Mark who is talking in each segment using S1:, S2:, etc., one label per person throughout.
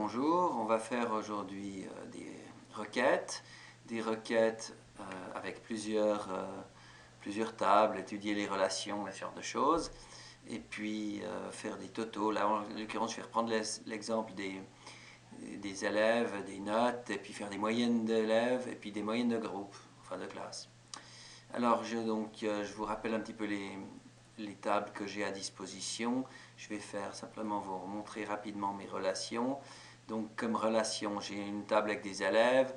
S1: bonjour, on va faire aujourd'hui des requêtes avec plusieurs tables, étudier les relations, ce genre de choses, et puis faire des totaux. Là, en l'occurrence, je vais reprendre l'exemple des élèves, des notes, et puis faire des moyennes d'élèves, et puis des moyennes de groupe, enfin de classe. Alors, je vous rappelle un petit peu les tables que j'ai à disposition. Je vais simplement vous montrer rapidement mes relations. Donc, comme relation, j'ai une table avec des élèves,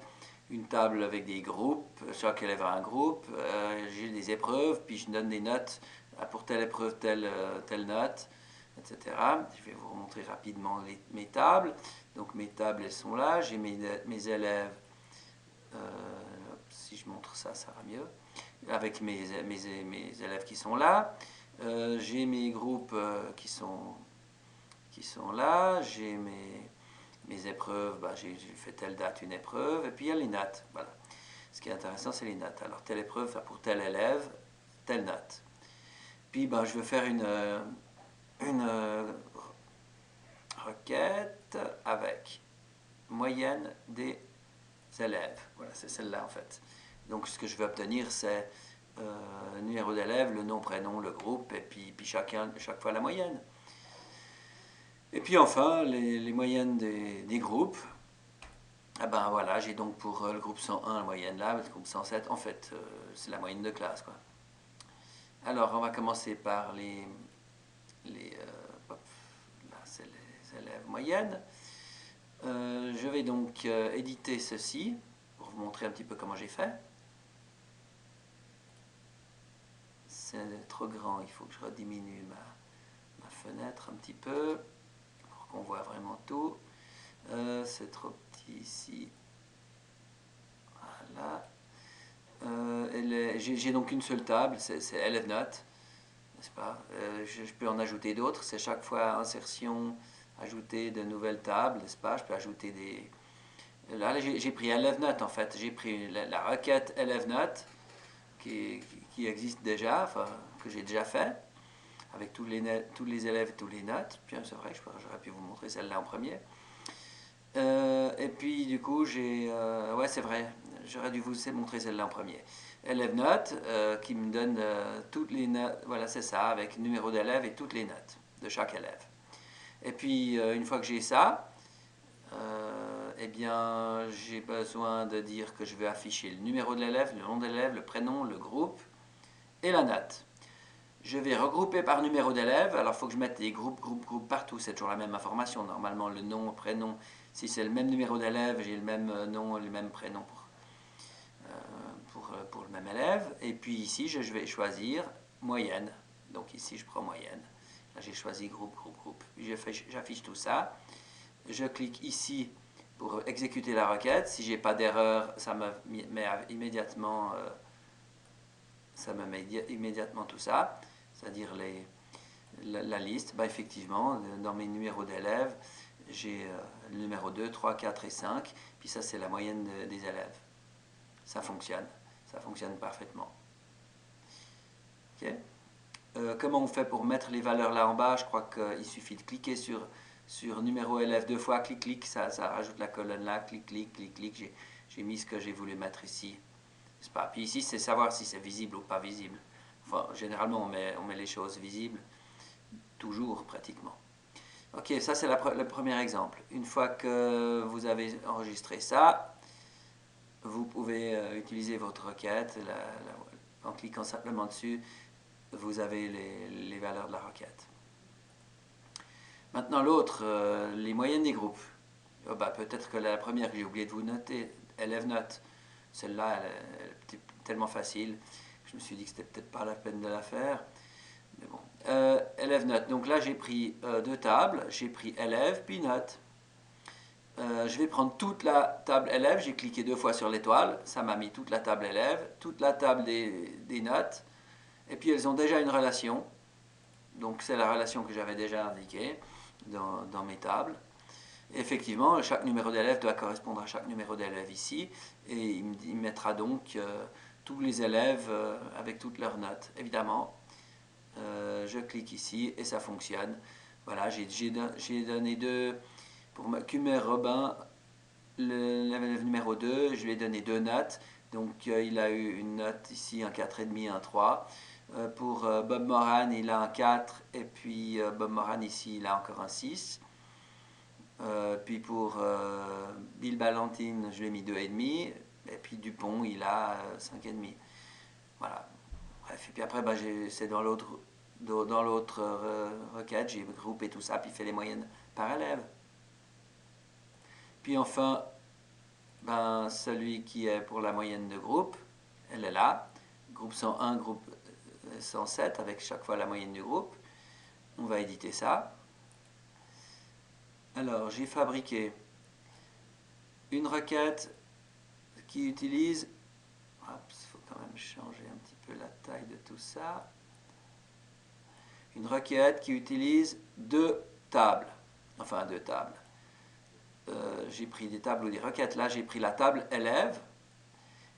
S1: une table avec des groupes, chaque élève a un groupe, j'ai des épreuves, puis je donne des notes, pour telle épreuve, telle note, etc. Je vais vous montrer rapidement mes tables. Donc, mes tables, elles sont là. J'ai mes élèves, si je montre ça, ça va mieux, avec mes élèves qui sont là. J'ai mes groupes qui sont là. J'ai mes épreuves, j'ai fait telle date une épreuve, et puis il y a les notes. Voilà. Ce qui est intéressant, c'est les notes. Alors, telle épreuve, pour tel élève, telle note. Puis, je veux faire une requête avec moyenne des élèves. Voilà, c'est celle-là en fait. Donc, ce que je veux obtenir, c'est le numéro d'élève, le nom, prénom, le groupe, et puis chaque fois la moyenne. Et puis enfin, les moyennes des groupes. Ah ben voilà, j'ai donc pour le groupe 101 la moyenne là, le groupe 107, en fait, c'est la moyenne de classe, quoi. Alors, on va commencer par là, c'est les élèves moyennes. Je vais donc éditer ceci pour vous montrer un petit peu comment j'ai fait. C'est trop grand, il faut que je rediminue ma fenêtre un petit peu pour qu'on voit vraiment tout. C'est trop petit ici. Voilà. J'ai donc une seule table, c'est élève note, n'est-ce pas? Je peux en ajouter d'autres, c'est chaque fois insertion, ajouter de nouvelles tables, n'est-ce pas? Je peux ajouter des... Là, j'ai pris élève note en fait, j'ai pris la requête élève note qui existe déjà, enfin, que j'ai déjà fait, avec tous les élèves et tous les notes. Puis c'est vrai que j'aurais pu vous montrer celle-là en premier. Et puis du coup, ouais, c'est vrai, j'aurais dû vous montrer celle-là en premier. Élève note qui me donne toutes les notes, voilà, c'est ça, avec numéro d'élève et toutes les notes de chaque élève. Et puis, une fois que j'ai ça, eh bien, j'ai besoin de dire que je vais afficher le numéro de l'élève, le nom de l'élève, le prénom, le groupe et la note. Je vais regrouper par numéro d'élève. Alors, il faut que je mette des groupes partout. C'est toujours la même information. Normalement, le nom, le prénom. Si c'est le même numéro d'élève, j'ai le même nom et le même prénom pour le même élève. Et puis ici, je vais choisir moyenne. Donc ici, je prends moyenne. Là, j'ai choisi groupe. J'affiche tout ça. Je clique ici pour exécuter la requête. Si j'ai pas d'erreur, ça me met immédiatement tout ça, c'est-à-dire la liste. Effectivement, dans mes numéros d'élèves, j'ai le numéro 2, 3, 4 et 5, puis ça c'est la moyenne des élèves. Ça fonctionne parfaitement. Okay. Comment on fait pour mettre les valeurs là en bas? Je crois qu'il suffit de cliquer sur numéro élève deux fois, clic, ça rajoute la colonne là, clic, j'ai mis ce que j'ai voulu mettre ici. Puis ici, c'est savoir si c'est visible ou pas visible. Enfin, généralement, on met les choses visibles, toujours pratiquement. Ok, ça c'est le premier exemple. Une fois que vous avez enregistré ça, vous pouvez utiliser votre requête. En cliquant simplement dessus, vous avez les valeurs de la requête. Maintenant l'autre, les moyennes des groupes. Peut-être que la première que j'ai oublié de vous noter, élève note, celle-là, elle est tellement facile, je me suis dit que c'était peut-être pas la peine de la faire. Mais bon. Élève note. Donc là, j'ai pris deux tables. J'ai pris élève, puis note. Je vais prendre toute la table élève. J'ai cliqué deux fois sur l'étoile. Ça m'a mis toute la table élève, toute la table des notes. Et puis, elles ont déjà une relation. Donc, c'est la relation que j'avais déjà indiquée dans mes tables. Effectivement, chaque numéro d'élève doit correspondre à chaque numéro d'élève ici, et il mettra donc tous les élèves avec toutes leurs notes. Évidemment, je clique ici et ça fonctionne. Voilà, j'ai donné deux Pour Kumer Robin, l'élève numéro 2, je lui ai donné 2 notes. Donc il a eu une note ici, un 4,5, un 3. Pour Bob Moran, il a un 4. Et puis Bob Moran ici, il a encore un 6. Puis pour Bill Ballantine, je lui ai mis 2,5. Et puis Dupont, il a 5,5. Voilà. Bref, et puis après, c'est dans l'autre requête, j'ai groupé tout ça, puis fait les moyennes par élève. Puis enfin, celui qui est pour la moyenne de groupe, elle est là. Groupe 101, groupe 107, avec chaque fois la moyenne du groupe. On va éditer ça. Alors, j'ai fabriqué une requête qui utilise... Il faut quand même changer un petit peu la taille de tout ça. Une requête qui utilise 2 tables. Enfin, 2 tables. J'ai pris des tables ou des requêtes. Là, j'ai pris la table élève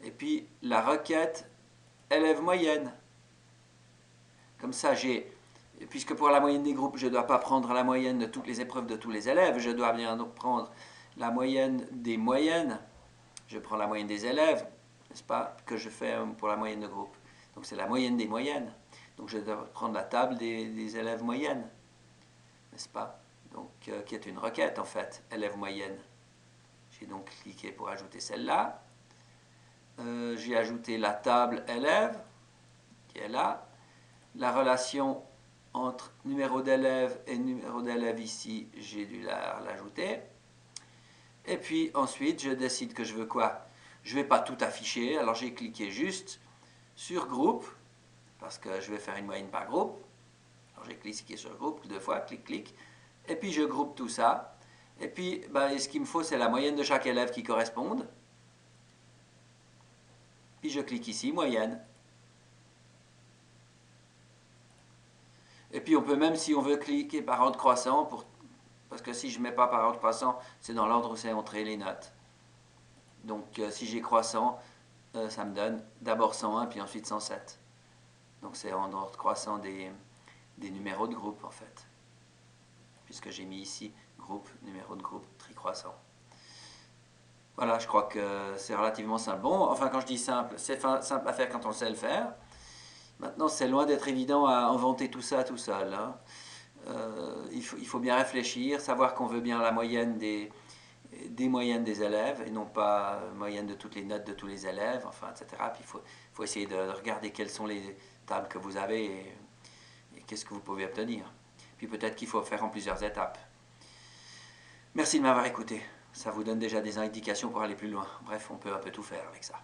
S1: et puis la requête élève moyenne. Comme ça, puisque pour la moyenne des groupes, je ne dois pas prendre la moyenne de toutes les épreuves de tous les élèves, je dois bien donc prendre la moyenne des moyennes. Je prends la moyenne des élèves, n'est-ce pas, que je fais pour la moyenne de groupe. Donc c'est la moyenne des moyennes. Donc je dois prendre la table des élèves moyennes, n'est-ce pas? Donc, qui est une requête en fait, élève moyenne. J'ai donc cliqué pour ajouter celle-là. J'ai ajouté la table élève, qui est là. La relation entre numéro d'élève et numéro d'élève ici, j'ai dû l'ajouter. Et puis ensuite, je décide que je veux quoi? Je ne vais pas tout afficher, alors j'ai cliqué juste sur groupe, parce que je vais faire une moyenne par groupe. Alors j'ai cliqué sur groupe 2 fois, clic, clic. Et puis je groupe tout ça. Et puis ce qu'il me faut, c'est la moyenne de chaque élève qui corresponde. Puis je clique ici, moyenne. Et puis on peut même, si on veut, cliquer par ordre croissant, parce que si je ne mets pas par ordre croissant, c'est dans l'ordre où c'est entré les notes. Donc si j'ai croissant, ça me donne d'abord 101, puis ensuite 107. Donc c'est en ordre croissant des numéros de groupe en fait. Puisque j'ai mis ici groupe, numéro de groupe, tri croissant. Voilà, je crois que c'est relativement simple. Bon, enfin quand je dis simple, c'est simple à faire quand on sait le faire. Maintenant, c'est loin d'être évident à inventer tout ça tout seul. Hein. Il faut bien réfléchir, savoir qu'on veut bien la moyenne des moyennes des élèves et non pas moyenne de toutes les notes de tous les élèves, enfin, etc. Puis il faut essayer de regarder quelles sont les tables que vous avez et qu'est-ce que vous pouvez obtenir. Puis peut-être qu'il faut faire en plusieurs étapes. Merci de m'avoir écouté. Ça vous donne déjà des indications pour aller plus loin. Bref, on peut un peu tout faire avec ça.